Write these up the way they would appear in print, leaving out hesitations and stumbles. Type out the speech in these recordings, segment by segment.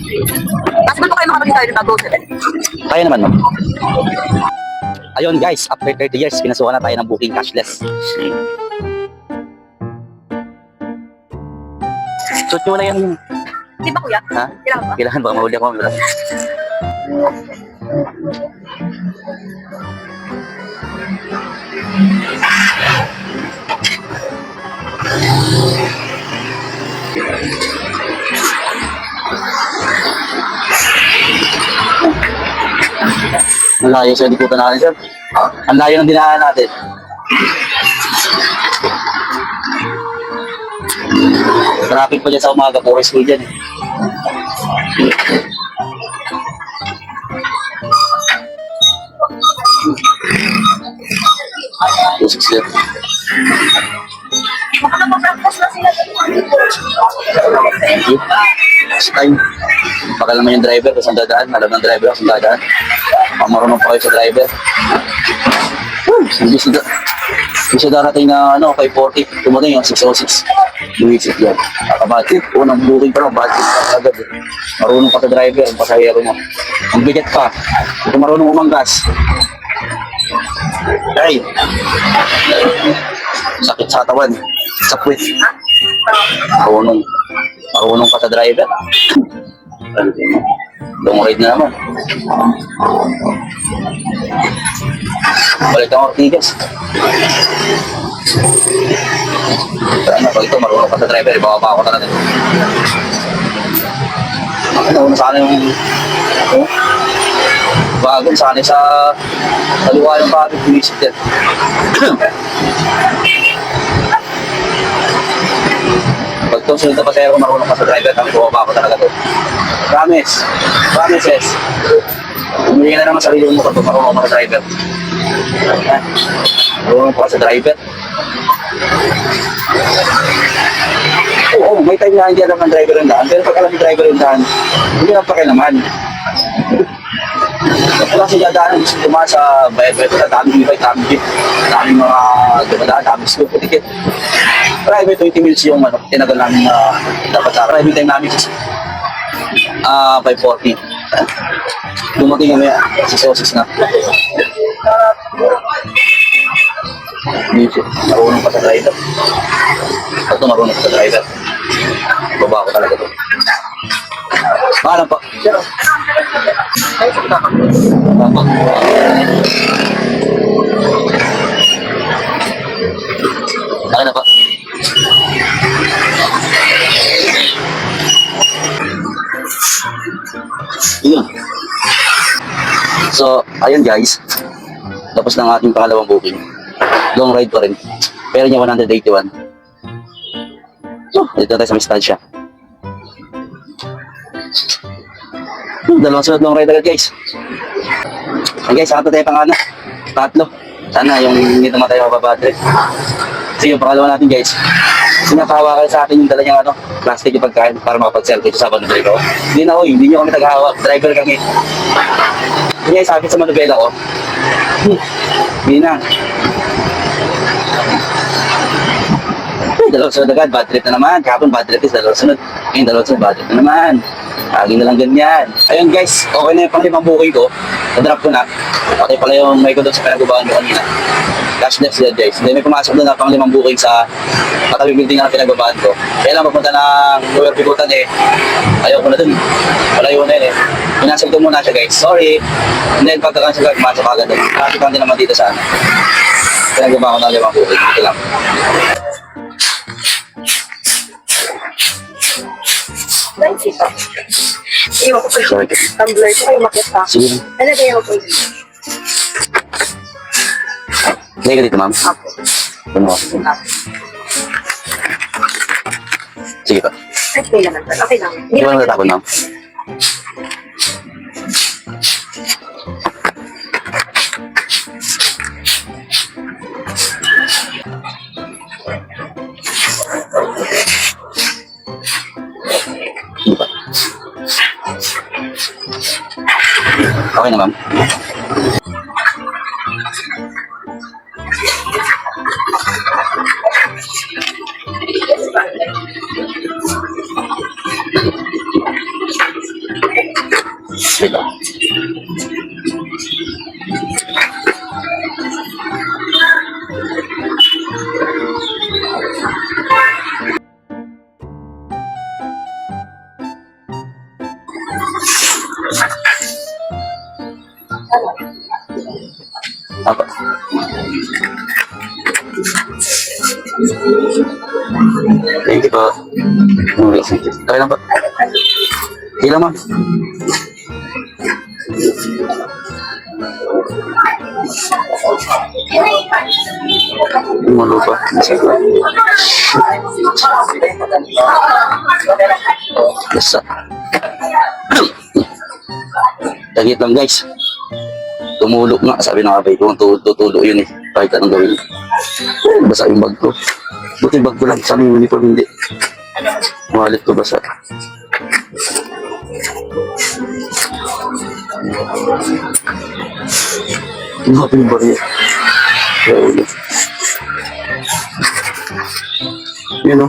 Kasi ba po kayo makapag-retire ng bago 7? Kaya naman, ma'am. Ayun guys, after 30 years, pinasukan na tayo ng booking cashless. Suot nyo na yan. Di ba kuya? Ha? Kailangan ba? Kailangan ba? Mahuli ako. Wala. Ang layo sa likutan natin, sir. Ang layo ng dinaanan natin. Traffic pa dyan sa umaga, puro school dyan eh. Usik sila. Baka napapraktas na sila. Thank you. Next time, baka naman yung driver kung saan dadaan. Alam ng driver kung saan dadaan. Marunong pa kayo sa driver. Bisa darating na ano, 540. Tumating yung 606. Luisip yan. Nakabadget. Unang booking pa lang, budget pa agad. Marunong pa sa driver, ang pasahero mo. Ang bigat pa. Ito marunong umanggas. Ay! Sakit sa katawan. Sa puwit. Marunong. Marunong pa sa driver. Long ride na naman. Balik ang Ortigas. Sana pag ito marunong pa sa driver, ibababa ako talaga. Nauna sana yung bago, sana sa kaliwa yung bago, pinisip din. Pag ito sunod na pasero ko marunong pa sa driver, kami bumaba ako talaga doon. Promise. Promises. Umili na naman sarili mo kapag marunong pa sa driver. Marunong pa sa driver. Oo, may time na hindi alam ng driver yung daan. Pero pag alam ng driver yung daan, hindi lang pakilaman. Wala siya dadaan, gusto tumahan sa bayad-bayad na daming e-bike, daming jeep, daming mga dumadaan, daming slow ticket. Private 20 minutes yung ano, tinagal namin na dapat sa private time namin 540. Dumating kami 606 na. Marunong pa sa driver. Ito marunong pa sa driver. Baba ko talaga ito. Maalam pa. Akin na pa. Yun. So, ayun guys. Tapos na ang ating pangalawang booking. Long ride pa rin. Pero niya 181. So, dito tayo sa Mistansya. Dalawang sunod long ride agad guys. Ay guys, saka tayo pang ano? Tatlo. Sana yung hindi naman tayo mababadre. Kasi yung pangalawa natin guys, sinakahawakan sa atin yung dala niyang ano, plastic yung pagkain para makapag-selfie sa manubela ko. Hindi na hindi nyo kami naghahawak, driver kami. Hindi niya isakit sa manubela ko. Hindi na. Dalawang sunod agad, bad trip na naman. Kahapon bad trip is dalawang sunod. Ngayon dalawang sunod, bad trip na naman. Lagi na lang ganyan. Ayun guys, okay na yung pang-limang booking ko. Na-drop ko na. Okay pala yung may ko doon sa pinagubaan ko kanina. Cashless yan guys. Hindi may pumasok doon na pang-limang booking sa katabi building na pinagubaan ko. Kaya lang papunta ng lower bigutan eh. Ayaw ko na doon. Malayo na yun eh. Pinasag ko muna siya guys. Sorry. And then pagka-cancel ka, pumasok agad doon. Traffic din naman dito sa ano. Pinagubaan ko na 5 booking. Dito lang. Nice ito. Iwan ko po yung tumbler ko kayo makita. Sige. Nalagay ako po yung Hindi ka dito ma'am. apo. Ano mo? Sige pa. Okay naman po. Okay lang. Hindi mo natatapon ma'am. Okay na ma'am. Ito. Apa? Thank you po. Okay lang po. Okay lang, ma'am. Malo pa. Basta. Tagit lang, guys. Tumulo nga, sabi ng abay ko, tutulo yun eh. Kahit anong gawin. Basa yung bag ko. Buti yung bag ko lang, sana yung uniform hindi. Wallet ko basa. Grabe yung bariya. Yun o.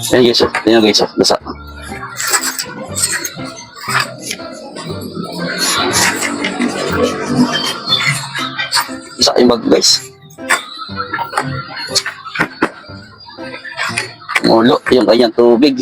Ayan guys, ayan guys, basa. Isa yung bag guys. Mulo yung kanyang tubig.